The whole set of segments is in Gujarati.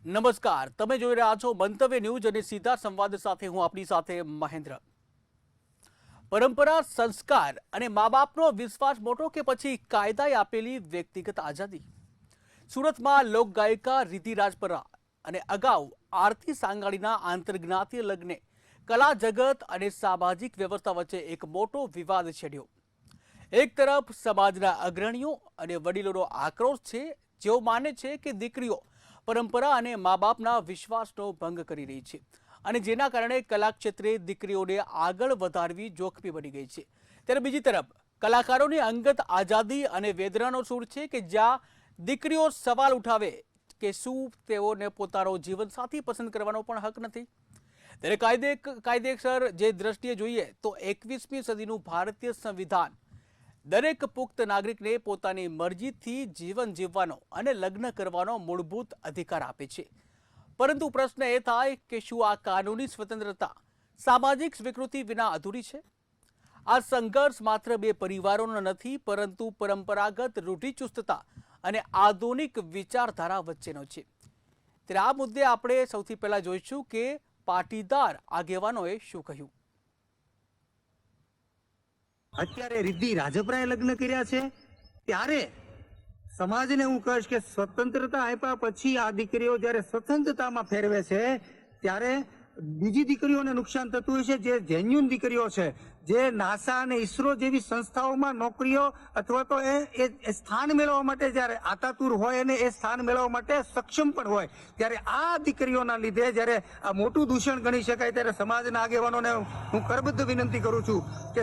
નમસ્કાર, તમે જોઈ રહ્યા છો મંતવ્ય ન્યૂઝ અને સીધા સંવાદ સાથે હું આપની સાથે મહેન્દ્ર। પરંપરા, સંસ્કાર અને મા બાપનો વિશ્વાસ મોટો કે પછી કાયદાએ આપેલી વ્યક્તિગત આઝાદી? સુરતમાં લોકગાયિકા રિદ્ધિ રાજપરા અને અગાઉ આરતી સાંગાણીના આંતરજ્ઞાતીય લગ્ને કલા જગત અને સામાજિક વ્યવસ્થા વચ્ચે એક મોટો વિવાદ છેડ્યો। એક તરફ સમાજના અગ્રણીઓ અને વડીલોનો આક્રોશ છે, જેઓ માને છે કે દીકરીઓ પરંપરા અને મા બાપના વિશ્વાસનો ભંગ કરી રહી છે અને જેના કારણે કલા ક્ષેત્રે દીકરીઓને આગળ વધારવી જોખમી બની ગઈ છે। ત્યારે બીજી તરફ કલાકારોની અંગત આઝાદી અને વેદનાનો સૂર છે કે જ્યાં દીકરીઓ સવાલ ઉઠાવે કે શું તેઓને પોતાનો જીવનસાથી પસંદ કરવાનો પણ હક નથી? ત્યારે કાયદેસર જે દ્રષ્ટિએ જોઈએ તો 21મી સદીનું ભારતીય સંવિધાન દરેક પુખ્ત નાગરિકને પોતાની મરજીથી જીવન જીવવાનો અને લગ્ન કરવાનો મૂળભૂત અધિકાર આપે છે। પરંતુ પ્રશ્ન એ થાય કે શું આ કાનૂની સ્વતંત્રતા સામાજિક સ્વીકૃતિ વિના અધૂરી છે? આ સંઘર્ષ માત્ર બે પરિવારોનો નથી, પરંતુ પરંપરાગત રૂઢિચુસ્તતા અને આધુનિક વિચારધારા વચ્ચેનો છે। ત્યારે આ મુદ્દે આપણે સૌથી પહેલા જોઈશું કે પાટીદાર આગેવાનોએ શું કહ્યું। અત્યારે રિદ્ધિ રાજપરાએ લગ્ન કર્યા છે ત્યારે સમાજને હું કહીશ કે સ્વતંત્રતા આપ્યા પછી આ દીકરીઓ જ્યારે સ્વતંત્રતામાં ફેરવે છે ત્યારે બીજી દીકરીઓને નુકસાન થતું હોય છે। જે જેન્યુન દીકરીઓ છે, જે નાસા અને ઈસરો જેવી સંસ્થાઓમાં નોકરીઓ અથવા તો એ સ્થાન મેળવવા માટે જ્યારે આતાતુર હોય અને એ સ્થાન મેળવવા માટે સક્ષમ પણ હોય, ત્યારે આ દીકરીઓના લીધે જ્યારે આ મોટું દૂષણ ગણી શકાય, ત્યારે સમાજના આગેવાનોને હું કરબદ્ધ વિનંતી કરું છું કે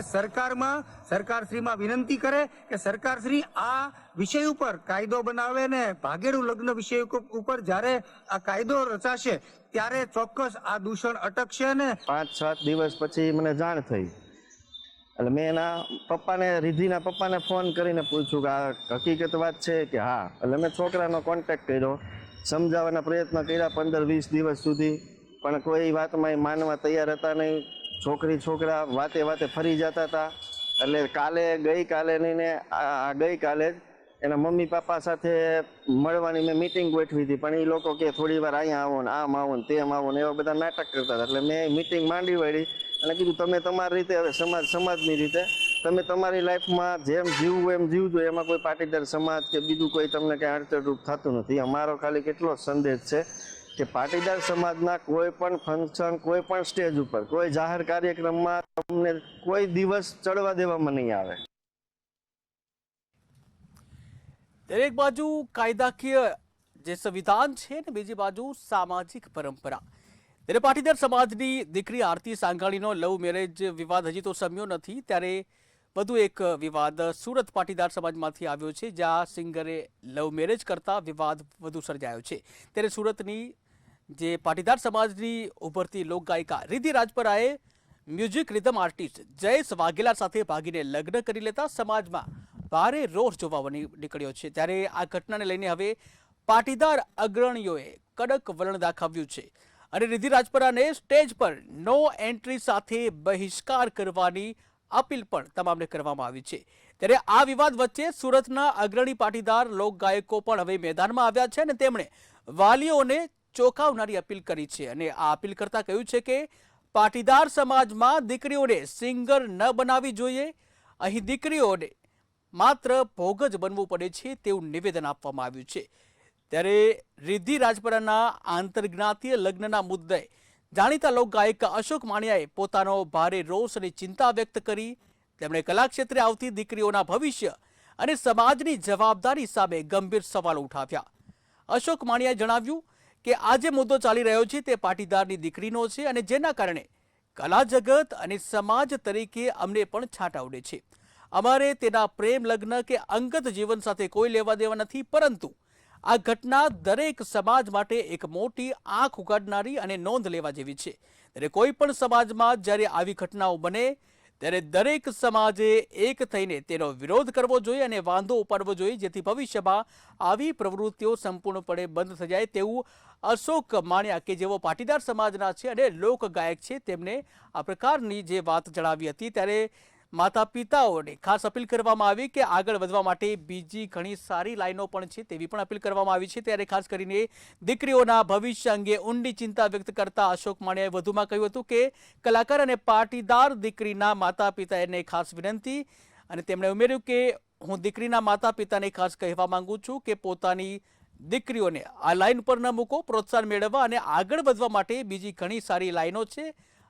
સરકારશ્રીમાં વિનંતી કરે કે સરકારશ્રી આ વિષય ઉપર કાયદો બનાવે ને ભાગેડુ લગ્ન વિષય ઉપર જ્યારે આ કાયદો રચાશે ત્યારે ચોક્કસ આ દૂષણ અટકશે। ને 5-7 દિવસ પછી મને જાણ થઈ એટલે મેં એના પપ્પાને, રિદ્ધિના પપ્પાને ફોન કરીને પૂછ્યું કે આ હકીકત વાત છે કે હા। એટલે મેં છોકરાનો કોન્ટેક્ટ કર્યો, સમજાવવાના પ્રયત્ન કર્યા 15-20 દિવસ સુધી, પણ કોઈ વાતમાં એ માનવા તૈયાર હતા નહીં। છોકરા વાતે ફરી જતા હતા। એટલે ગઈકાલે જ એના મમ્મી પપ્પા સાથે મળવાની મેં મિટિંગ ગોઠવી હતી, પણ એ લોકો કે થોડી વાર અહીંયા આવો ને આમ આવો ને તેમ આવો ને એવા બધા નાટક કરતા હતા। એટલે મેં મિટિંગ માંડી વાળી અને કીધું તમે તમારી રીતે, હવે સમાજની રીતે તમે તમારી લાઈફમાં જેમ જીવવું એમ જીવજો, એમાં કોઈ પાટીદાર સમાજ કે બીજું કોઈ તમને કંઈ અડચણરૂપ થતું નથી। અમારો ખાલી કેટલો સંદેશ છે કે પાટીદાર સમાજના કોઈ પણ ફંક્શન, કોઈ પણ સ્ટેજ ઉપર, કોઈ જાહેર કાર્યક્રમમાં તમને કોઈ દિવસ ચડવા દેવામાં નહીં આવે। દરેક બાજુ કાયદાકીય જે સંવિધાન છે ને બીજી બાજુ સામાજિક પરંપરા। ત્યારે પાટીદાર સમાજની દીકરી આરતી સાંગાણીનો લવ મેરેજ વિવાદ હજી તો શમ્યો નથી, ત્યારે વધુ એક વિવાદ સુરત પાટીદાર સમાજમાંથી આવ્યો છે, જ્યાં સિંગરે લવ મેરેજ કરતા વિવાદ વધુ સર્જાયો છે। ત્યારે સુરતની જે પાટીદાર સમાજની ઉભરતી લોકગાયિકા રિદ્ધિ રાજપરાએ music rhythm artist Jayesh Vaghela સાથે ભાગીને લગ્ન કરી લેતા સમાજમાં ભારે રોષ જોવા નીકળ્યો છે। ત્યારે આ ઘટનાને લઈને હવે પાટીદાર અગ્રણીઓએ કડક વલણ દાખવ્યું છે અને રિદ્ધિ રાજપરાને સ્ટેજ પર નો એન્ટ્રી સાથે બહિષ્કાર કરવાની અપીલ પણ તમામને કરવામાં આવી છે। ત્યારે આ વિવાદ વચ્ચે સુરતના અગ્રણી પાટીદાર લોકગાયકો પણ હવે મેદાનમાં આવ્યા છે અને તેમણે વાલીઓને ચોંકાવનારી અપીલ કરી છે અને આ અપીલ કરતા કહ્યું છે કે પાટીદાર સમાજમાં દીકરીઓને સિંગર ન બનાવવી જોઈએ, અહીં દીકરીઓને માત્ર ભોગ જ બનવું પડે છે તેવું નિવેદન આપવામાં આવ્યું છે। ત્યારે રિદ્ધિ રાજપરાના આંતરજ્ઞાતીય લગ્નના મુદ્દે જાણીતા લોકગાયક અશોક માણિયાએ પોતાનો ભારે રોષ અને ચિંતા વ્યક્ત કરી। તેમણે કલાક્ષેત્રે આવતી દીકરીઓના ભવિષ્ય અને સમાજની જવાબદારી સામે ગંભીર સવાલો ઉઠાવ્યા। અશોક માણિયાએ જણાવ્યું કે આ જે મુદ્દો ચાલી રહ્યો છે તે પાટીદારની દીકરીનો છે અને જેના કારણે કલા જગત અને સમાજ તરીકે અમને પણ છાંટા ઉડે છે। અમારે તેના પ્રેમ લગ્ન કે અંગત જીવન સાથે કોઈ લેવા દેવા નથી, પરંતુ આ ઘટના દરેક સમાજ માટે એક મોટી આંખ ઉગાડનારી અને નોંધ લેવા જેવી છે। ત્યારે કોઈ પણ સમાજમાં જ્યારે આવી ઘટનાઓ બને ત્યારે દરેક સમાજે એક થઈને તેનો વિરોધ કરવો જોઈએ અને વાંધો ઉપાડવો જોઈએ, જેથી ભવિષ્યમાં આવી પ્રવૃત્તિઓ સંપૂર્ણપણે બંધ થઈ જાય તેવું અશોક માણિયા કે જેઓ પાટીદાર સમાજના છે અને લોકગાયક છે, તેમને આ પ્રકારની જે વાત જણાવી હતી। ત્યારે માતા પિતાઓને ખાસ અપીલ કરવામાં આવી કે આગળ વધવા માટે બીજી ઘણી સારી લાઈનો પણ છે તેવી પણ અપીલ કરવામાં આવી છે. ત્યારે ખાસ કરીને દીકરીઓના ભવિષ્ય અંગે ઊંડી ચિંતા વ્યક્ત કરતા અશોક માણિયાએ વધુમાં કહ્યું હતું કે કલાકાર અને પાટીદાર દીકરીના માતા પિતાને ખાસ વિનંતી, અને તેમણે ઉમેર્યું કે હું દીકરીના માતા પિતાને ખાસ કહેવા માંગુ છું કે પોતાની દીકરીઓને આ લાઈન પર ન મૂકો. પ્રોત્સાહન મેળવવા અને આગળ વધવા માટે બીજી ઘણી સારી લાઈનો છે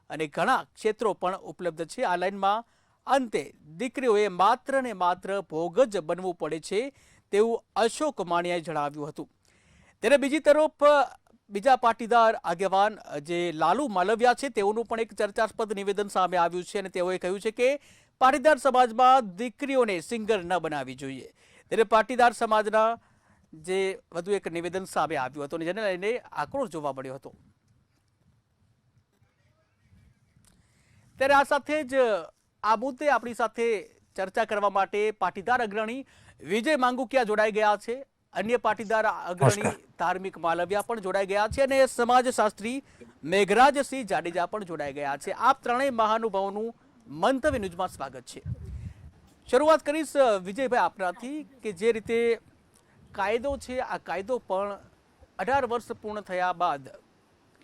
અને ઘણા ક્ષેત્રો પણ ઉપલબ્ધ છે. આ લાઈનમાં અંતે દીકરીઓએ માત્ર ને માત્ર ભોગ જ બનવું પડે છે તેવું અશોક માણિયાએ જણાવ્યું હતું. ત્યારે બીજી તરફ બીજા પાટીદાર આગેવાન જે લાલુ માલવિયા છે તેઓનું પણ એક ચર્ચાસ્પદ નિવેદન સામે આવ્યું છે અને તેઓએ કહ્યું છે કે પાટીદાર સમાજમાં દીકરીઓને સિંગર ન બનાવવી જોઈએ. ત્યારે પાટીદાર સમાજના જે વધુ એક નિવેદન સામે આવ્યું હતું અને જેને લઈને આક્રોશ જોવા મળ્યો હતો. ત્યારે આ સાથે જ આ મુદ્દે આપણી સાથે ચર્ચા કરવા માટે પાટીદાર અગ્રણી વિજય માંગુકિયા જોડાઈ ગયા છે. અન્ય પાટીદાર અગ્રણી ધાર્મિક માલવિયા પણ જોડાઈ ગયા છે અને સમાજશાસ્ત્રી મેઘરાજસિંહ જાડેજા પણ જોડાઈ ગયા છે. આપ ત્રણેય મહાનુભાવોનું મંતવ્ય ન્યૂઝમાં સ્વાગત છે. શરૂઆત કરીશ વિજયભાઈ આપનાથી કે જે રીતે કાયદો છે આ કાયદો પણ 18 વર્ષ પૂર્ણ થયા બાદ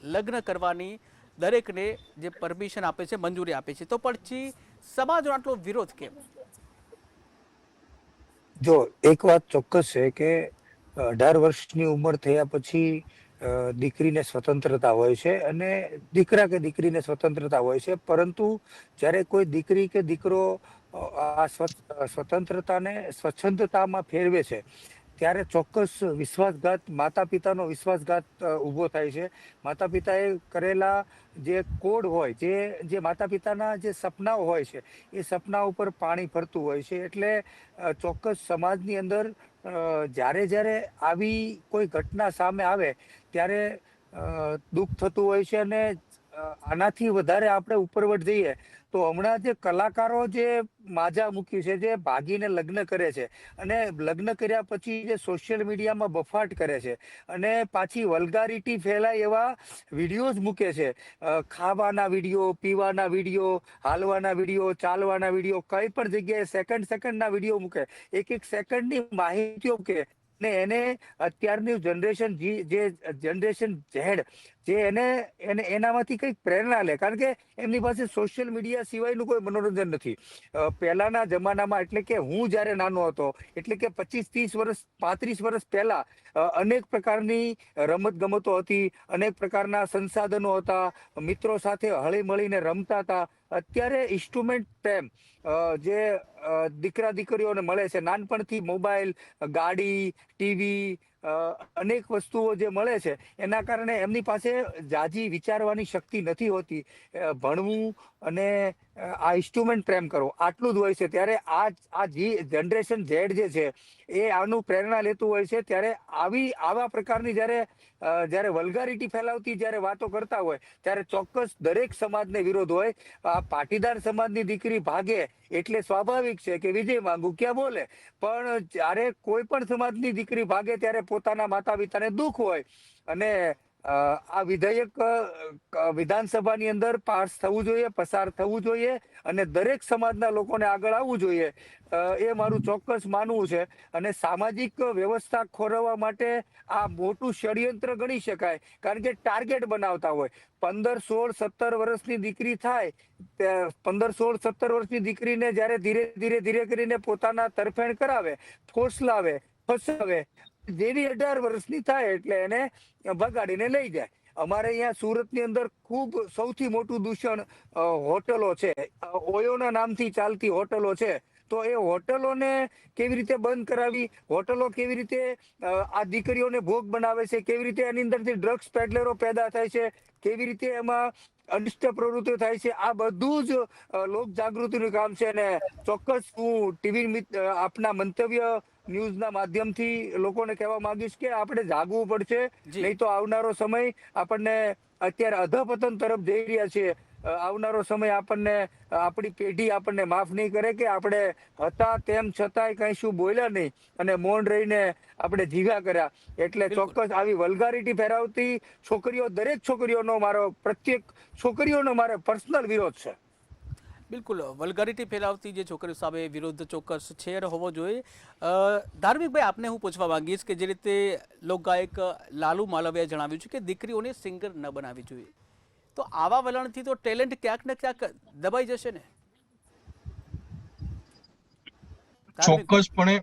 લગ્ન કરવાની દરેકને જે પરમિશન આપે છે, મંજૂરી આપે છે, તો પછી સમાજનો આટલો વિરોધ કેમ? જો એક વાત ચોક્કસ છે કે 18 વર્ષની ઉંમર થયા પછી દીકરીને સ્વતંત્રતા હોય છે અને દીકરા કે દીકરીને સ્વતંત્રતા હોય છે, પરંતુ જ્યારે કોઈ દીકરી કે દીકરો આ સ્વતંત્રતાને સ્વચ્છંદતામાં ફેરવે છે ત્યારે ચોક્કસ વિશ્વાસઘાત, માતા પિતાનો વિશ્વાસઘાત ઊભો થાય છે. માતા પિતાએ કરેલા જે કોડ હોય, જે માતા પિતાના જે સપનાઓ હોય છે એ સપના ઉપર પાણી ફરતું હોય છે. એટલે ચોક્કસ સમાજની અંદર જ્યારે આવી કોઈ ઘટના સામે આવે ત્યારે દુઃખ થતું હોય છે. અને આનાથી વધારે આપણે ઉપરવટ જઈએ તો હમણાં જે કલાકારો જે માજા મૂક્યું છે, જે ભાગીને લગ્ન કરે છે અને લગ્ન કર્યા પછી જે સોશિયલ મીડિયામાં બફાટ કરે છે અને પાછી વલ્ગારિટી ફેલાય એવા વિડીયોઝ મૂકે છે, ખાવાના વિડીયો, પીવાના વિડીયો, હાલવાના વિડીયો, ચાલવાના વિડીયો, કઈ પણ જગ્યાએ સેકન્ડના વિડીયો મૂકે, એક સેકન્ડની માહિતીઓ મૂકે ને એને અત્યારની જનરેશન જે જનરેશન ઝેડ જે એને એનામાંથી કંઈક પ્રેરણા લે, કારણ કે એમની પાસે સોશિયલ મીડિયા સિવાયનું કોઈ મનોરંજન નથી. પહેલાના જમાનામાં, એટલે કે હું જ્યારે નાનો હતો, એટલે કે 25-30 વર્ષ 35 વર્ષ પહેલા અનેક પ્રકારની રમત ગમતો હતી, અનેક પ્રકારના સંસાધનો હતા, મિત્રો સાથે હળી મળીને રમતા હતા. અત્યારે ઇન્સ્ટ્રુમેન્ટ ટાઈમ જે દીકરા દીકરીઓને મળે છે, નાનપણથી મોબાઈલ, ગાડી, ટીવી, અનેક વસ્તુઓ જે મળે છે એના કારણે એમની પાસે જાજી વિચારવાની શક્તિ નથી હોતી. ભણવું અને આ ઇન્સ્ટ્રુમેન્ટ પ્રેમ કરો આટલું જ હોય છે. ત્યારે આ જનરેશન ઝેડ જે છે એ આનું પ્રેરણા લેતું હોય છે. ત્યારે આવા પ્રકારની જ્યારે વલ્ગારિટી ફેલાવતી જ્યારે વાતો કરતા હોય ત્યારે ચોક્કસ દરેક સમાજને વિરોધ હોય. આ પાટીદાર સમાજની દીકરી ભાગે એટલે સ્વાભાવિક છે કે વિજય માંગુકિયા બોલે, પણ જ્યારે કોઈ પણ સમાજની દીકરી ભાગે ત્યારે પોતાના માતા પિતાને દુઃખ હોય. અને આ વિધેયક વિધાનસભાની અંદર પાસ થવું જોઈએ, પસાર થવું જોઈએ અને દરેક સમાજના લોકોને આગળ આવવું જોઈએ, એ મારું ચોક્કસ માનવું છે. અને સામાજિક વ્યવસ્થા ખોરવવા માટે આ મોટું ષડયંત્ર ગણી શકાય, કારણ કે ટાર્ગેટ બનાવતા હોય. 15, 16, 17 વર્ષની દીકરી થાય, 15, 16, 17 વર્ષની દીકરીને જ્યારે ધીરે કરીને પોતાના તરફેણ કરાવે, ફોસલાવે, ફસાવે, જેવી 18 વર્ષની થાય એટલે એને ભગાડીને લઈ જાય. અમારે અહીંયા સુરતની અંદર ખૂબ સૌથી મોટું દૂષણ હોટલો છે, ઓયોના નામથી ચાલતી હોટલો છે. તો એ હોટલોને કેવી રીતે બંધ કરાવી, હોટલો કેવી રીતે આ દીકરીઓને ભોગ બનાવે છે, કેવી રીતે એની અંદરથી ડ્રગ્સ પેડલરો પેદા થાય છે, કેવી રીતે એમાં અનિષ્ટ પ્રવૃત્તિઓ થાય છે, આ બધું જ લોક જાગૃતિનું કામ છે. અને ચોક્કસ હું ટીવી આપના મંતવ્ય ન્યૂઝના માધ્યમથી લોકોને કહેવા માંગીશ કે આપણે જાગવું પડશે, નહીં તો આવનારો સમય આપણને, અત્યારે અધપતન તરફ જઈ રહ્યા છીએ, આવનારો સમય આપણને, આપણી પેઢી આપણને માફ નહીં કરે કે આપણે હતા તેમ છતાંય કઈ શું બોલ્યા નહીં અને મૌન રહીને આપણે જીવ્યા કર્યા. એટલે ચોક્કસ આવી વલ્ગારિટી ફેરાવતી છોકરીઓ, દરેક છોકરીઓનો, પ્રત્યેક છોકરીઓનો મારો પર્સનલ વિરોધ છે. બિલકુલ વલ્ગારિટી ફેલાવતી જે છોકરીઓ સામે વિરોધ ચોક્કસ છે અને હોવો જોઈએ. ધાર્મિકભાઈ, આપને હું પૂછવા માંગીશ કે જે રીતે લોકગાયક લાલુ માલવિયાએ જણાવ્યું છે કે દીકરીઓને સિંગર ન બનાવવી જોઈએ, તો આવા વલણથી તો ટેલેન્ટ ક્યાંક ને ક્યાંક દબાઈ જશે ને? ધાર્મિકભાઈ. ચોક્કસપણે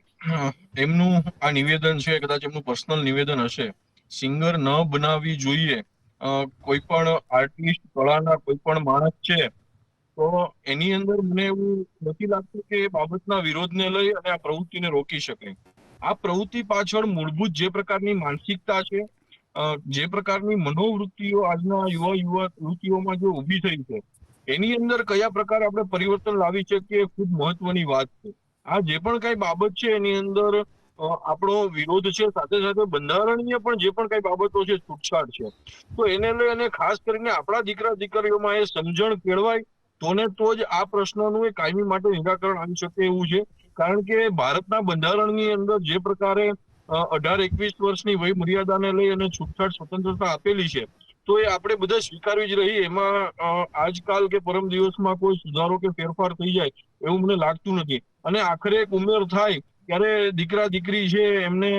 એમનું આ નિવેદન છે, કદાચ એમનું પર્સનલ નિવેદન હશે. સિંગર ન બનાવવી જોઈએ, કોઈ પણ આર્ટિસ્ટ, કળાના કોઈ પણ માણસ છે, તો એની અંદર મને એવું નથી લાગતું કે એ બાબતના વિરોધને લઈ અને આ પ્રવૃત્તિને રોકી શકાય. આ પ્રવૃત્તિ પાછળ મૂળભૂત જે પ્રકારની માનસિકતા છે, જે પ્રકારની મનોવૃત્તિઓ આજના યુવતીઓમાં જે ઊભી થઈ છે, એની અંદર કયા પ્રકારે આપણે પરિવર્તન લાવી શકીએ, ખૂબ મહત્વની વાત છે. આ જે પણ કઈ બાબત છે એની અંદર આપણો વિરોધ છે, સાથે સાથે બંધારણીય પણ જે પણ કઈ બાબતો છે, છૂટછાટ છે, તો એને લઈ અને ખાસ કરીને આપણા દીકરા દીકરીઓમાં એ સમજણ કેળવાય તો જ આ પ્રશ્નનું એ કાયમી માટે નિરાકરણ આવી શકે એવું છે. કારણ કે ભારતના બંધારણની અંદર જે પ્રકારે 18-21 વર્ષની વય મર્યાદાને લઈ અને છૂટછાટ સ્વતંત્રતા આપેલી છે, તો એ આપણે બધા સ્વીકારવી જ રહી. એમાં આજકાલ કે પરમ દિવસમાં કોઈ સુધારો કે ફેરફાર થઈ જાય એવું મને લાગતું નથી. અને આખરે એક ઉંમર થાય ત્યારે દીકરા દીકરી છે એમને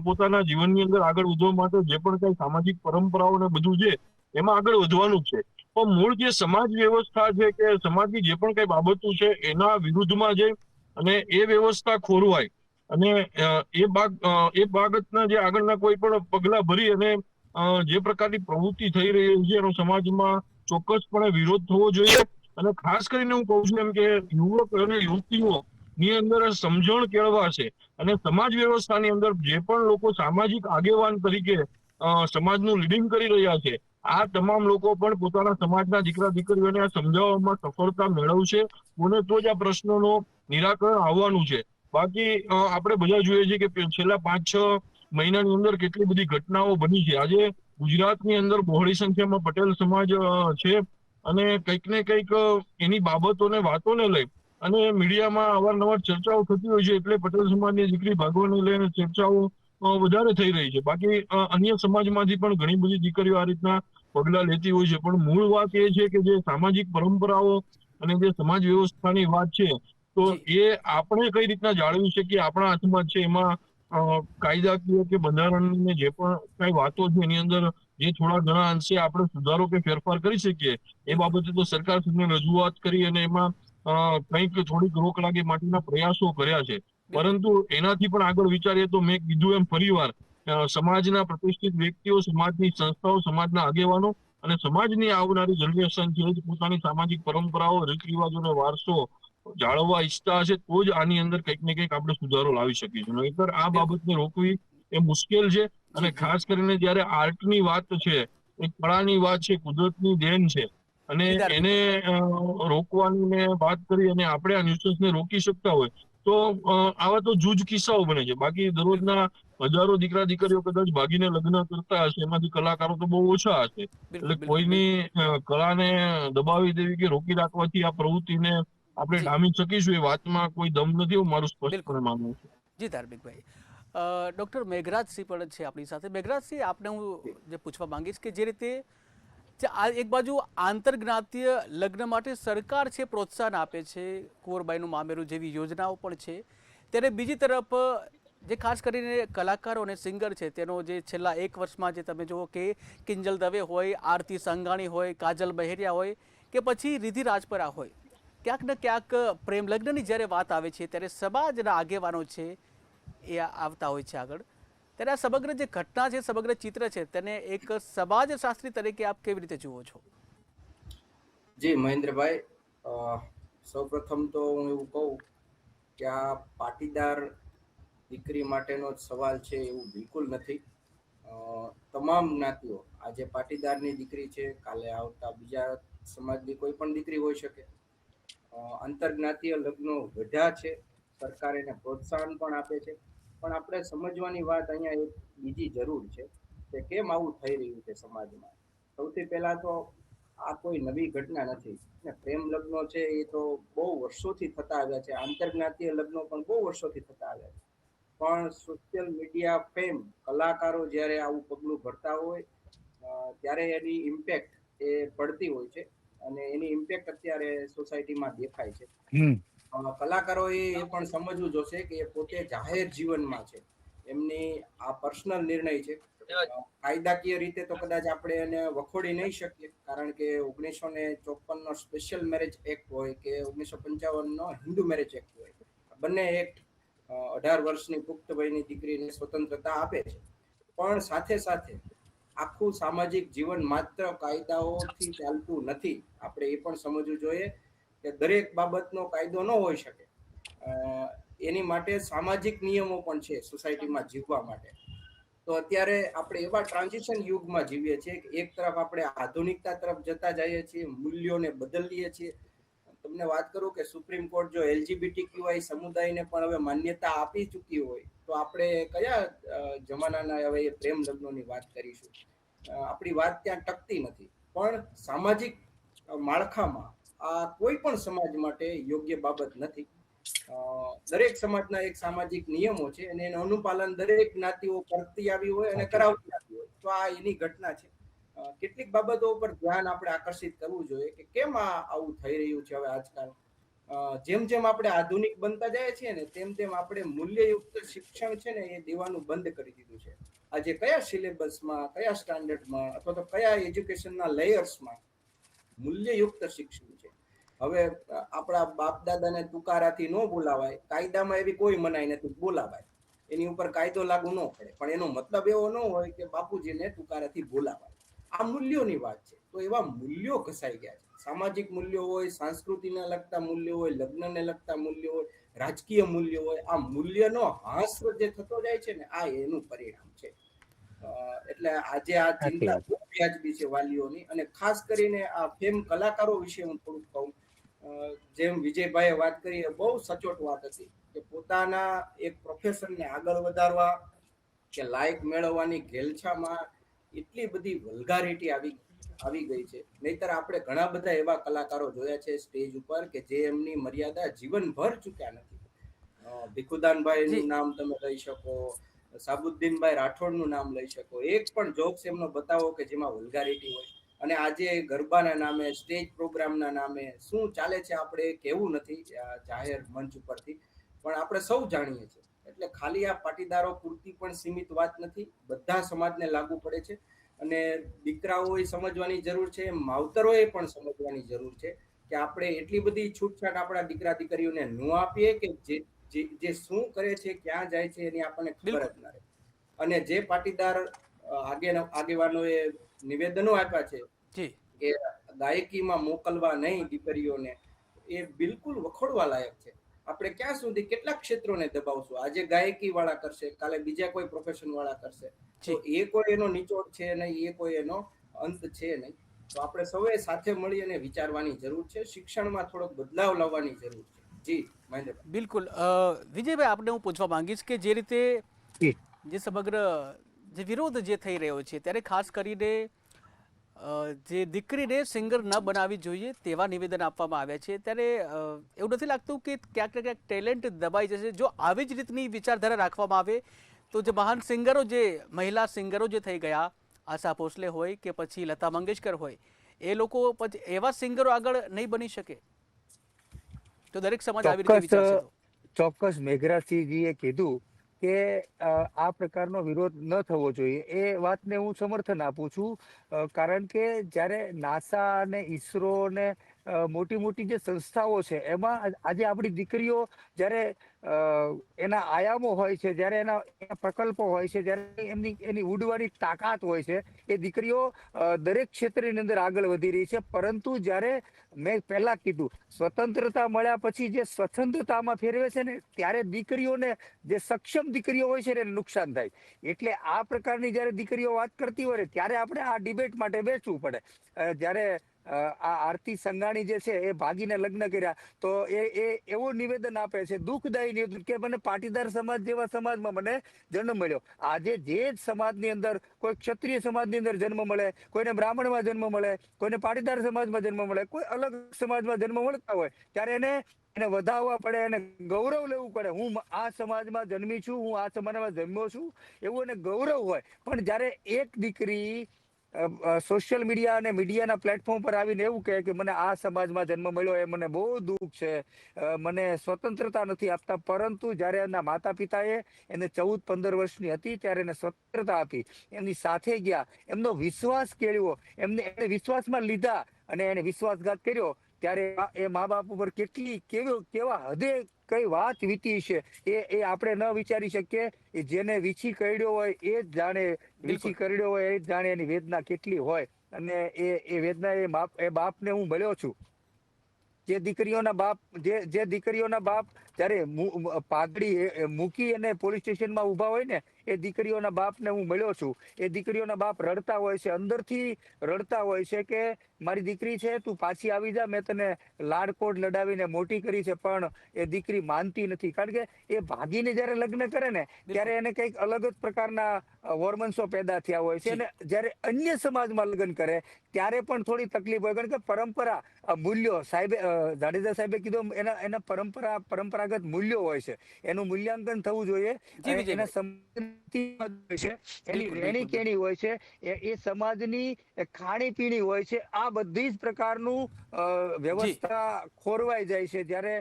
પોતાના જીવનની અંદર આગળ વધવા માટે જે પણ કઈ સામાજિક પરંપરાઓ ને બધું છે એમાં આગળ વધવાનું જ છે. પણ મૂળ જે સમાજ વ્યવસ્થા છે કે સમાજની જે પણ કઈ બાબતો છે એના વિરુદ્ધમાં જઈ અને એ વ્યવસ્થા ખોરવાય અને એ બાબતના જે આગળના કોઈ પણ પગલા ભરી અને જે પ્રકારની પ્રવૃત્તિ થઈ રહી છે એનો સમાજમાં ચોક્કસપણે વિરોધ થવો જોઈએ. અને ખાસ કરીને હું કહું છું એમ કે યુવક અને યુવતીઓ ની અંદર સમજણ કેળવાશે અને સમાજ વ્યવસ્થાની અંદર જે પણ લોકો સામાજિક આગેવાન તરીકે સમાજનું લીડિંગ કરી રહ્યા છે, આ તમામ લોકો પણ પોતાના સમાજના દીકરા દીકરીઓને સમજાવવામાં સફળતા મેળવશે અને તો જ આ પ્રશ્નનો નિરાકરણ આવવાનું છે. બાકી આપણે બધા જોઈએ છીએ કે છેલ્લા 5-6 મહિનાની અંદર કેટલી બધી ઘટનાઓ બની છે. આજે ગુજરાતની અંદર બહોળી સંખ્યામાં પટેલ સમાજ છે અને કંઈક ને કંઈક એની બાબતોને વાતોને લઈ અને મીડિયામાં અવારનવાર ચર્ચાઓ થતી હોય છે, એટલે પટેલ સમાજની દીકરી ભાગવાને લઈને ચર્ચાઓ વધારે થઈ રહી છે. બાકી અન્ય સમાજમાંથી પણ ઘણી બધી દીકરીઓ આ રીતના પગલા લેતી હોય છે. પણ મૂળ વાત એ છે કે જે સામાજિક પરંપરાઓ અને જે સમાજ વ્યવસ્થાની વાત છે, તો એ આપણે કઈ રીતના જાળવી શકીએ આપણા હાથમાં છે. એમાં કાયદાકીય કે બંધારણની જે પણ કઈ વાતો છે એની અંદર જે થોડા ઘણા અંશે આપણે સુધારો કે ફેરફાર કરી શકીએ એ બાબતે તો સરકાર સુધી રજૂઆત કરી અને એમાં કંઈક થોડીક રોક લાગે માટેના પ્રયાસો કર્યા છે. પરંતુ એનાથી પણ આગળ વિચારીએ તો મેં કીધું એમ ફરીવાર સમાજના પ્રતિષ્ઠિત વ્યક્તિઓ, સમાજની સંસ્થાઓ, સમાજના આગેવાનો અને સમાજની આવનારી જનરેશન છે પોતાની સામાજિક પરંપરાઓ, રીત રિવાજો અને વારસો જાળવવા ઈચ્છતા હશે તો જ આની અંદર કંઈક ને કંઈક આપણે સુધારો લાવી શકીશું. નહીંતર આ બાબતને રોકવી એ મુશ્કેલ છે. અને ખાસ કરીને જયારે આર્ટની વાત છે, એક કળાની વાત છે, કુદરતની દેન છે અને એને રોકવાની ને વાત કરી અને આપણે આ ન્યુસન્સને રોકી શકતા હોય તો આવા તો જૂજ કિસ્સાઓ બને છે. બાકી દરરોજના હજારો દીકરા દીકરીઓ કદાચ ભાગીને લગ્ન કરતા હશે, એમાંથી કલાકારો તો બહુ ઓછા હશે. એટલે કોઈની કળાને દબાવી દેવી કે રોકી રાખવાથી આ પ્રવૃત્તિને આપણે ડામી શકીશું એ વાતમાં કોઈ દમ નથી, એવું મારું સ્પષ્ટપણે માનવું છે. જી ધાર્મિકભાઈ. ડૉક્ટર મેઘરાજસિંહ પણ છે આપણી સાથે. મેઘરાજસિંહ, આપને હું જે પૂછવા માંગીશ કે જે રીતે એક બાજુ આંતરજ્ઞાતીય લગ્ન માટે સરકાર છે પ્રોત્સાહન આપે છે, કુંવરબાઈનું મામેરું જેવી યોજનાઓ પણ છે, ત્યારે બીજી તરફ જે ખાસ કરીને કલાકારો અને સિંગર છે તેનો જે છેલ્લા 1 વર્ષમાં જે તમે જુઓ કે કિંજલ દવે હોય, આરતી સંઘાણી હોય, કાજલ બહેરિયા હોય કે પછી રિધિ રાજપરા હોય, ક્યાંક ને ક્યાંક પ્રેમ લગ્નની જ્યારે વાત આવે છે ત્યારે સમાજના આગેવાનો છે એ આવતા હોય છે આગળ. ત્યારે આ સમગ્ર જે ઘટના છે, સમગ્ર ચિત્ર છે, તેને એક સમાજશાસ્ત્રી તરીકે આપ કેવી રીતે જુઓ છો? જી મહેન્દ્રભાઈ, સૌપ્રથમ તો હું એવું કહું કે આ પાટીદાર દીકરી માટેનો જ સવાલ છે એવું બિલકુલ નથી. તમામ જ્ઞાતિઓ, આજે પાટીદારની દીકરી છે, કાલે આવતા બીજા સમાજની કોઈ પણ દીકરી હોઈ શકે. આંતરજ્ઞાતીય લગ્નો વધ્યા છે, સરકાર એને પ્રોત્સાહન પણ આપે છે. પણ આપણે સમજવાની વાત અહીંયા એક બીજી જરૂર છે કે કેમ આવું થઈ રહ્યું છે સમાજમાં. સૌથી પહેલા તો આ કોઈ નવી ઘટના નથી. પ્રેમ લગ્નો છે એ તો બહુ વર્ષોથી થતા આવ્યા છે, આંતરજ્ઞાતીય લગ્નો પણ બહુ વર્ષોથી થતા આવ્યા છે. પણ સોશિયલ મીડિયા ફેમ, કલાકારો જ્યારે આવું પગલું ભરતા હોય ત્યારે એની ઇમ્પેક્ટ એ પડતી હોય છે. અને એની ઇમ્પેક્ટ અત્યારે સોસાયટીમાં દેખાય છે. હમ. કલાકારોએ એ પણ સમજવું જોશે કે એ પોતે જાહેર જીવનમાં છે, એમની આ પર્સનલ નિર્ણય છે. કાયદાકીય રીતે તો કદાચ આપણે એને વખોડી નહીં શકીએ, કારણ કે 1954 નો સ્પેશિયલ મેરેજ એક્ટ હોય કે 1955 નો હિન્દુ મેરેજ એક્ટ હોય, બંને એક્ટ 18 વર્ષની પુખ્ત વયની દીકરીને સ્વતંત્રતા આપે છે. પણ સાથે સાથે આખું સામાજિક જીવન માત્ર કાયદાઓથી ચાલતું નથી. આપણે એ પણ સમજવું જોઈએ કે દરેક બાબતનો કાયદો ન હોઈ શકે. એની માટે સામાજિક નિયમો પણ છે સોસાયટીમાં જીવવા માટે. તો અત્યારે આપણે એવા ટ્રાન્ઝિશન યુગમાં જીવીએ છીએ કે એક તરફ આપણે આધુનિકતા તરફ જતા જઈએ છીએ, મૂલ્યોને બદલીએ છીએ. તમને વાત કરું કે સુપ્રીમ કોર્ટ જો LGBTQI સમુદાયને પણ હવે માન્યતા આપી ચૂકી હોય, તો આપણે કયા જમાનાના હવે એ પ્રેમ લગ્નોની વાત કરીશું? આપણી વાત ત્યાં ટકતી નથી. પણ સામાજિક માળખામાં આ કોઈ પણ સમાજ માટે યોગ્ય બાબત નથી. દરેક સમાજના એક સામાજિક નિયમો છે અને એનું અનુપાલન દરેક જ્ઞાતિઓ કરતી આવી હોય અને કરાવતી આવી હોય. તો આ એની ઘટના છે. કેટલીક બાબતો ઉપર ધ્યાન આપણે આકર્ષિત કરવું જોઈએ કે કેમ આવું થઈ રહ્યું છે હવે આજકાલ. જેમ જેમ આપણે આધુનિક બનતા જાય છીએ ને તેમ તેમ આપણે મૂલ્યયુક્ત શિક્ષણ છે ને એ દેવાનું બંધ કરી દીધું છે. આજે કયા સિલેબસમાં, કયા સ્ટાન્ડર્ડમાં અથવા તો કયા એજ્યુકેશનના લેયર્સમાં મૂલ્યયુક્ત શિક્ષણ છે? હવે આપણા બાપ દાદાને તુકારાથી ન બોલાવાય, કાયદામાં એવી કોઈ મનાઈ નથી, બોલાવાય, એની ઉપર કાયદો લાગુ ન પડે, પણ એનો મતલબ એવો ન હોય કે બાપુજીને તુકારાથી બોલાવાય. આ મૂલ્યોની વાત છે. તો એવા મૂલ્યો ઘસાઈ ગયા છે. સામાજિક મૂલ્યો હોય, સંસ્કૃતિને લગતા મૂલ્યો હોય, લગ્નને લગતા મૂલ્યો હોય, રાજકીય મૂલ્યો હોય, આ મૂલ્યનો હાસ જે થતો જાય છે ને, આ એનું પરિણામ છે. એટલે આજે આ સાચી ચિંતા વાત. ખૂબ વ્યાજબી છે વાલીઓની. અને ખાસ કરીને આ ફેમ કલાકારો વિશે હું થોડુંક કહું. જેમ વિજયભાઈએ વાત કરી એ બહુ સચોટ વાત હતી કે પોતાના એક પ્રોફેશનને આગળ વધારવા કે લાયક મેળવવાની ઘેલછામાં એટલી બધી વલ્ગારિટી આવી ગઈ છે. નહીતર આપણે ઘણા બધા એવા કલાકારો જોયા છે સ્ટેજ ઉપર કે જે એમની મર્યાદા જીવનભર ચૂક્યા નથી. ભીખુદાનભાઈનું નામ તમે લઈ શકો, સાબુદ્દીનભાઈ રાઠોડનું નામ લઈ શકો. એક પણ જોક્સ એમનો બતાવો કે જેમાં વલ્ગારિટી હોય. અને આજે ગરબાના નામે, સ્ટેજ પ્રોગ્રામના નામે શું ચાલે છે આપણે કહેવું નથી જાહેર મંચ ઉપરથી, પણ આપણે સૌ જાણીએ છીએ. એટલે ખાલી આ પાટીદારો પૂરતી પણ સીમિત વાત નથી, બધા સમાજને લાગુ પડે છે. અને દીકરાઓએ સમજવાની જરૂર છે, માવતરોએ પણ સમજવાની જરૂર છે કે આપણે એટલી બધી છૂટછાટ આપણા દીકરા દીકરીઓને ન આપીએ કે જે શું કરે છે, ક્યાં જાય છે એની આપણને ખબર જ ના રહે. અને જે પાટીદાર આગેવાનોએ નિવેદનો આપ્યા છે કે ગાયકીમાં મોકલવા નહીં દીકરીઓને, એ બિલકુલ વખોડવા લાયક છે. આપણે ક્યાં સુધી કેટલા ક્ષેત્રોને દબાવશું? આજે ગાયકી વાળા કરશે, કાલે બીજા કોઈ પ્રોફેશન વાળા કરશે. તો એ કોઈ એનો નિચોડ છે નહીં, એ કોઈ એનો અંત છે નહીં. તો આપણે સૌએ સાથે મળી અને વિચારવાની જરૂર છે. શિક્ષણમાં થોડોક બદલાવ લાવવાની જરૂર છે. જી મહેન્દ્રભાઈ. બિલકુલ. વિજયભાઈ, આપને હું પૂછવા માંગીશ કે જે રીતે જી. જે સમગ્ર જે વિરોધ જે થઈ રહ્યો છે ત્યારે ખાસ કરીને જે દીકરીને સિંગર ન બનાવવી જોઈએ તેવા નિવેદન આપવામાં આવ્યા છે, ત્યારે એવું નથી લાગતું કે ક્યાંક ને ક્યાંક ટેલેન્ટ દબાઈ જશે જો આવી જ રીતની વિચારધારા રાખવામાં આવે? તો જે મહાન સિંગરો, જે મહિલા સિંગરો જે થઈ ગયા, આશા ભોસલે હોય કે પછી લતા મંગેશકર હોય, એ લોકો પછી એવા સિંગરો આગળ નહીં બની શકે? તો દરેક સમાજ આવી રીતે વિચારશે તો ચોક્કસ મેઘરાજસિંહજીએ કીધું કે આ પ્રકારનો વિરોધ ન થવો જોઈએ. એ વાતને હું સમર્થન આપું છું. કારણ કે જ્યારે નાસા અને ઈસરો ને મોટી મોટી જે સંસ્થાઓ છે એમાં આજે આપણી દીકરીઓ જ્યારે એના આયામો હોય છે, જ્યારે એના પ્રકલ્પો હોય છે, જ્યારે એની ઉડવાની તાકાત હોય છે, એ દીકરીઓ દરેક ક્ષેત્રની અંદર આગળ વધી રહી છે. પરંતુ જ્યારે મેં પહેલા કીધું, સ્વતંત્રતા મળ્યા પછી જે સ્વતંત્રતામાં ફેરવે છે ને, ત્યારે દીકરીઓને, જે સક્ષમ દીકરીઓ હોય છે એને નુકસાન થાય. એટલે આ પ્રકારની જ્યારે દીકરીઓ વાત કરતી હોય ત્યારે આપણે આ ડિબેટ માટે બેસવું પડે. જ્યારે આ આરતી સંઘાણી જે છે એ ભાગીને લગ્ન કર્યા તો એ એવું નિવેદન આપે છે, દુઃખદાયી નિવેદન, કે મને પાટીદાર સમાજ જેવા સમાજમાં મને જન્મ મળ્યો. આજે જે જ સમાજની અંદર કોઈ ક્ષત્રિય સમાજની અંદર જન્મ મળે, કોઈને બ્રાહ્મણમાં જન્મ મળે, કોઈને પાટીદાર સમાજમાં જન્મ મળે, કોઈ અલગ સમાજમાં જન્મ મળતા હોય ત્યારે એને વધાવવા પડે, એને ગૌરવ લેવું પડે. હું આ સમાજમાં જન્મી છું, હું આ સમાજમાં જન્મ્યો છું, એવું એને ગૌરવ હોય. પણ જ્યારે એક દીકરી સોશિયલ મીડિયા અને મીડિયાના પ્લેટફોર્મ પર આવીને એવું કહે કે મને આ સમાજમાં જન્મ મળ્યો એ મને બહુ દુઃખ છે, મને સ્વતંત્રતા નથી આપતા. પરંતુ જ્યારે એના માતા પિતાએ એને 14-15 વર્ષની હતી ત્યારે એને સ્વતંત્રતા આપી, એમની સાથે ગયા, એમનો વિશ્વાસ કેળવ્યો, એને વિશ્વાસમાં લીધા અને એને વિશ્વાસઘાત કર્યો, ત્યારે એ મા બાપ ઉપર કેવા હદે કઈ વાત વીતી છે એ આપણે ન વિચારી શકીએ. એ જેને વીછી કરડ્યો હોય એ જ જાણે, વીછી કરડ્યો હોય એ જ જાણે એની વેદના કેટલી હોય. અને એ વેદના એ બાપને હું મળ્યો છું. જે દીકરીઓના બાપ જયારે પાઘડી મૂકી અને પોલીસ સ્ટેશનમાં ઉભા હોય ને, એ દીકરીઓના બાપને હું મળ્યો છું. એ દીકરીઓના બાપ રડતા હોય છે, અંદરથી રડતા હોય છે કે મારી દીકરી છે, તું પાછી આવી જા, મેં તને લાડકોડ લડાવીને મોટી કરી છે. પણ એ દીકરી માનતી નથી, કારણ કે એ ભાગીને જયારે લગ્ન કરે ને ત્યારે એને કઈક અલગ જ પ્રકારના હોર્મોન્સો પેદા થયા હોય છે. અને જયારે અન્ય સમાજમાં લગ્ન કરે ત્યારે પણ થોડી તકલીફ હોય, કારણ કે પરંપરા મૂલ્યો જાડેજા સાહેબે કીધું એના પરંપરાગત મૂલ્યો હોય છે, એનું મૂલ્યાંકન થવું જોઈએ. એના સમાજની એની રહેણી કેણી હોય છે, એ સમાજની ખાણીપીણી હોય છે. આ બધી જ પ્રકારનું વ્યવસ્થા ખોરવાઈ જાય છે. જ્યારે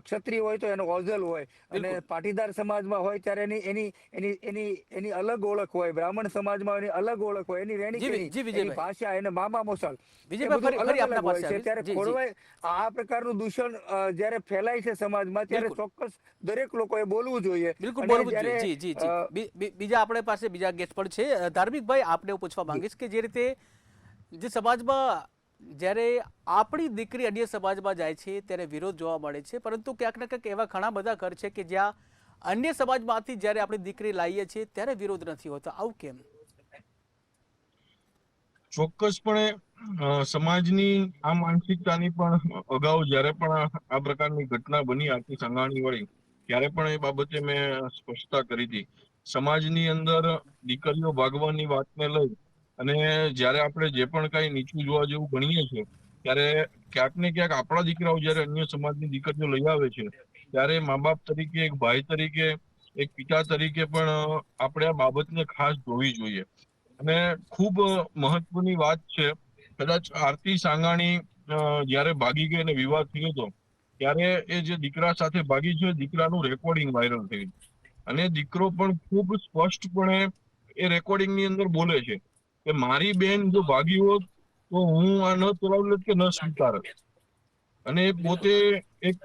ક્ષત્રિય હોય તો એનો ઓઝલ હોય, અને પાટીદાર સમાજમાં હોય ત્યારે એની અલગ ઓળખ હોય, બ્રાહ્મણ સમાજમાં એની અલગ ઓળખ હોય, એની રહેણી કેણી, એની ભાષા, એને મામા મોસાળ અલગ અલગ હોય છે. ત્યારે ખોરવાય આ પ્રકારનું દૂષણ જયારે ફેલાય છે સમાજમાં, ત્યારે ચોક્કસ દરેક લોકોએ બોલવું જોઈએ. બિલકુલ બોલવું જોઈએ. જી જી જી. બીજા આપણે પાસે બીજા ગેસ્ટ પણ છે. ધાર્મિકભાઈ, આપને હું પૂછવા માંગીશ કે જે રીતે જે સમાજમાં જ્યારે આપણી દીકરી અન્ય સમાજમાં જાય છે ત્યારે વિરોધ જોવા મળે છે, પરંતુ ક્યાંક ને ક્યાંક એવા ઘણા બધા ઘર છે કે જ્યાં અન્ય સમાજમાંથી જ્યારે આપણી દીકરી લાવીએ છીએ ત્યારે વિરોધ નથી હોતો. આવું કેમ? ચોક્કસપણે સમાજની આ માનસિકતાની પણ અગાઉ જ્યારે પણ આ પ્રકારની ઘટના બની આરતી સંઘાણી વાળી, ત્યારે પણ એ બાબતે મેં સ્પષ્ટતા કરી હતી. સમાજની અંદર દીકરીઓ ભાગવાની વાતને લઈ અને જ્યારે આપણે જે પણ કઈ નીચું જોવા જેવું ગણીએ છીએ, ત્યારે ક્યાંક ને ક્યાંક આપણા દીકરાઓ જ્યારે અન્ય સમાજની દીકરીઓ લઈ આવે છે, ત્યારે મા બાપ તરીકે, એક ભાઈ તરીકે, એક પિતા તરીકે પણ આપણે આ બાબતને ખાસ જોવી જોઈએ. અને ખૂબ મહત્વની વાત છે, કદાચ આરતી સાંગાણી જ્યારે ભાગી ગઈ અને વિવાદ થયો હતો, ત્યારે એ જે દીકરા સાથે ભાગી છે, દીકરાનું રેકોર્ડિંગ વાયરલ થયું અને દીકરો પણ ખૂબ સ્પષ્ટપણે એ રેકોર્ડિંગ ની અંદર બોલે છે કે મારી બેન જો ભાગી હોત તો હું આ ન ચલાવત કે ન સ્વીકારત. અને પોતે એક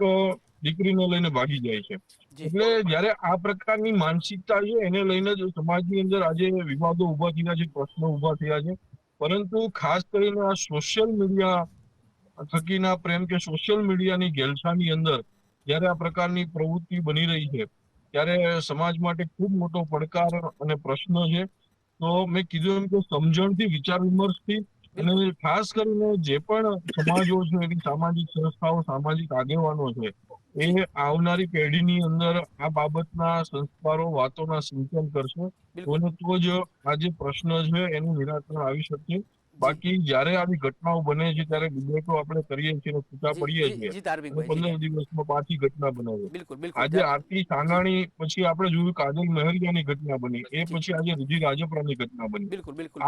દીકરીને લઈને ભાગી જાય છે. એટલે જયારે આ પ્રકારની માનસિકતા છે, એને લઈને જ સમાજની અંદર આજે વિવાદો ઉભા થયા છે, પ્રશ્નો ઉભા થયા છે. પરંતુ ખાસ કરીને આ સોશિયલ મીડિયા થકીના પ્રેમ કે સોશિયલ મીડિયાની ઘેલછાની અંદર જયારે આ પ્રકારની પ્રવૃત્તિ બની રહી છે, ત્યારે સમાજ માટે ખૂબ મોટો પડકાર અને પ્રશ્ન છે. તો મેં કીધું એમ કે સમજણથી, વિચાર વિમર્શથી, અને ખાસ કરીને જે પણ સમાજો છે, એની સામાજિક સંસ્થાઓ, સામાજિક આગેવાનો છે, એ આવનારી પેઢીની અંદર આ બાબતના સંસ્કારો, વાતોના સિંચન કરશે, તો જ આ જે પ્રશ્ન છે એનું નિરાકરણ આવી શકે. બાકી જયારે આવી ઘટનાઓ બને છે ત્યારે ડિબેટો આપણે કરીએ છીએ, છૂટા પડીએ છીએ, 15 દિવસમાં પાછી ઘટના બને છે. આજે આરતી સાંગાણી પછી આપણે જોયું કાજલ મહેરિયાની ઘટના બની, એ પછી આજે રિદ્ધિ રાજપરાની ઘટના બની.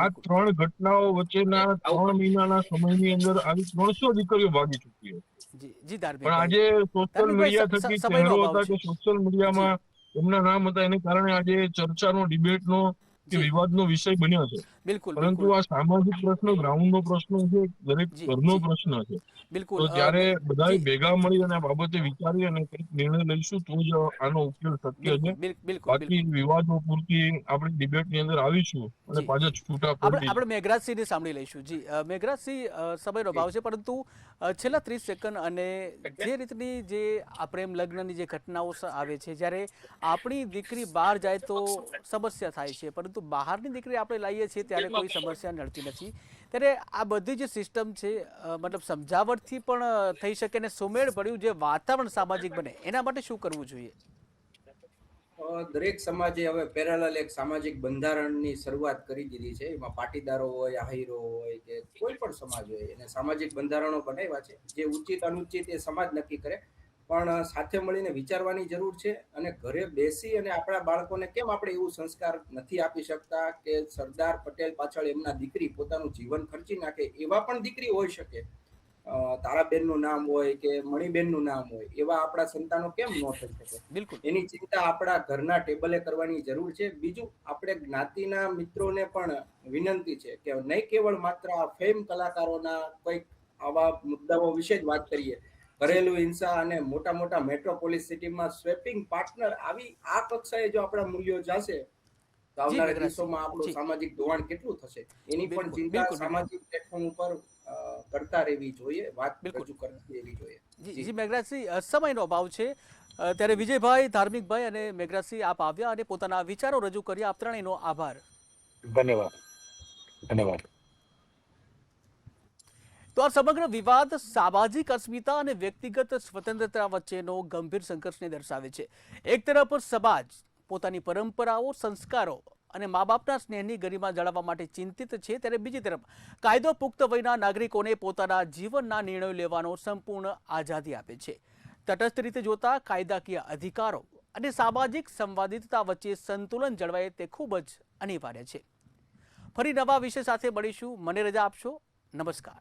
આ 3 ઘટનાઓ વચ્ચેના 3 મહિનાના સમયની અંદર આવી 300 દીકરીઓ ભાગી ચૂકી છે. પણ આજે સોશિયલ મીડિયા થકી ચહેરો હતા કે સોશિયલ મીડિયામાં એમના નામ હતા, એને કારણે આજે ચર્ચાનો, ડિબેટનો કે વિવાદનો વિષય બન્યો છે. પરંતુ આ સામાજિક પ્રશ્ન, ગ્રાઉન્ડનો પ્રશ્ન છે, દરેક ઘરનો પ્રશ્ન છે. તો ત્યારે બધા ભેગા મળી અને આ બાબતે વિચારી અને કંઈક નિર્ણય લઈશું તો જ આનો ઉકેલ શક્ય છે. બાકી વિવાદો પૂરતી આપણે ડિબેટની અંદર આવીશું અને પાછા છૂટા પડી. આપણે મેઘરાજસિંહને સાંભળી લઈશું. જી મેઘરાજસિંહ, સમયનો અભાવ છે, પરંતુ છેલ્લા 30 સેકન્ડ, અને જે રીતની જે આ પ્રેમ લગ્નની જે ઘટનાઓ આવે છે, જ્યારે આપણી દીકરી બહાર જાય તો સમસ્યા થાય છે, પરંતુ બહારની દીકરી આપણે લાવીએ છીએ ત્યારે કોઈ સમસ્યા નડતી નથી. ત્યારે આ બધી જે સિસ્ટમ છે, મતલબ સમજાવટથી પણ થઈ શકે અને સુમેળ ભર્યું જે વાતાવરણ સામાજિક બને, એના માટે શું કરવું જોઈએ? દરેક સમાજે હવે પેરેલલ એક સામાજિક બંધારણની શરૂઆત કરી દીધી છે. એમાં પાટીદારો હોય, આહીરો હોય કે કોઈ પણ સમાજ હોય, એને સામાજિક બંધારણો બનાવ્યા છે. જે ઉચિત અનુચિત એ સમાજ નક્કી કરે. પણ સાથે મળીને વિચારવાની જરૂર છે. અને ઘરે બેસી અને આપણા બાળકોને કેમ આપણે એવું સંસ્કાર નથી આપી શકતા કે સરદાર પટેલ પાછળ એમના દીકરી પોતાનું જીવન ખર્ચી નાખે, એવા પણ દીકરી હોઈ શકે. તારાબેનનું નામ હોય કે મણિબેનનું નામ હોય, એવા આપણા સંતાનો કેમ ન થઈ શકે? બિલકુલ એની ચિંતા આપણા ઘરના ટેબલે કરવાની જરૂર છે. બીજું, આપણે જ્ઞાતિના મિત્રોને પણ વિનંતી છે કે નહીં કેવળ માત્ર આ ફેમ કલાકારોના કોઈક આવા મુદ્દાઓ વિશે જ વાત કરીએ. ઘરેલું હિંસા અને મોટા મોટા મેટ્રોપોલિસ સિટીમાં સ્વેપિંગ પાર્ટનર, આવી આ કક્ષાએ જો આપણા મૂલ્યો જશે તો જી આવનારા મેઘરાજસિંહ, દિવસોમાં આપણું જી સામાજિક ધોવાણ કેટલું થશે એની પણ બિલકુલ ચિંતા બિલકુલ બિલકુલ સામાજિક પ્લેટફોર્મ ઉપર કરતા રહેવી જોઈએ, વાત બિલકુલ રજૂ કરતી રહેવી જોઈએ. જી જી જી મેઘરાજસિંહ, સમયનો અભાવ છે, ત્યારે વિજયભાઈ, ધાર્મિકભાઈ અને મેઘરાજસિંહ આપ આવ્યા અને પોતાના વિચારો રજૂ કર્યા. આપ ત્રણેયનો આભાર. ધન્યવાદ. ધન્યવાદ. તો આ સમગ્ર વિવાદ સામાજિક અસ્મિતા અને વ્યક્તિગત સ્વતંત્રતા વચ્ચેનો ગંભીર સંઘર્ષને દર્શાવે છે. એક તરફ સમાજ પોતાની પરંપરાઓ, સંસ્કારો અને મા બાપના સ્નેહની ગરિમા જાળવવા માટે ચિંતિત છે, ત્યારે બીજી તરફ કાયદો પુખ્ત વયના નાગરિકોને પોતાના જીવનના નિર્ણયો લેવાનો સંપૂર્ણ આઝાદી આપે છે. તટસ્થ રીતે જોતા કાયદાકીય અધિકારો અને સામાજિક સંવાદિતતા વચ્ચે સંતુલન જળવાય તે ખૂબ જ અનિવાર્ય છે. ફરી નવા વિષય સાથે મળીશું. મને રજા આપશો. નમસ્કાર.